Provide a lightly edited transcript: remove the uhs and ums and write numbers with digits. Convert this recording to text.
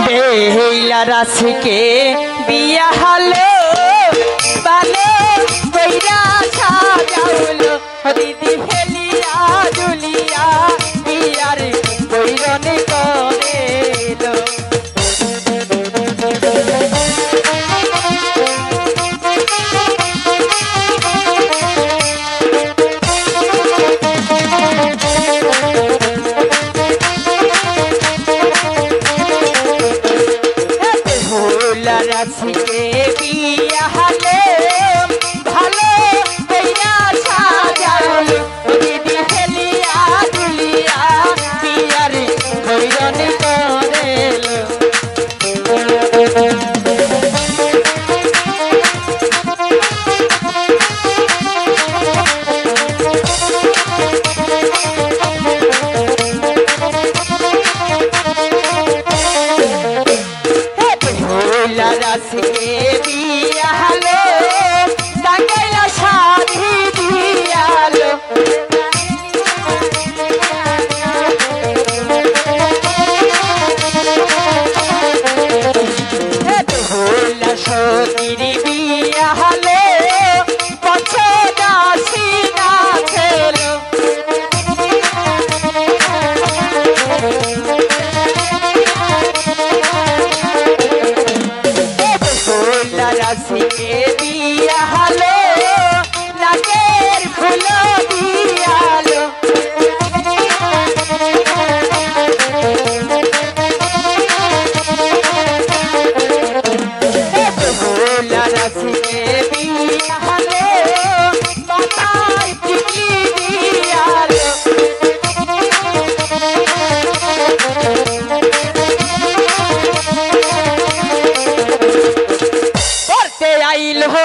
বেহিলা রাশিকে বিয়া হলো বালে কইরা সাজাউলো দিদি ফেলিয়া জুলিয়া বিয়ার বৈরনে করেলো রাশিকে বিয়া হলে ভালো কইরা সাজালো দিদি ফেলিয়া দুলিয়া বিয়ার বৈরনে করেলো রাশিকে বিয়া হলো টাঙ্গাইলা শাদি দিয়ালো বেহুলা সতীর বিয়া হলো পছদাসি না ছেলো রাশিকে বিয়া হলো নাকের ফুল দিয়ালো বেহুলা রাশিকে বিয়া হলো মাথায় টিকি দিয়ালো আইল হো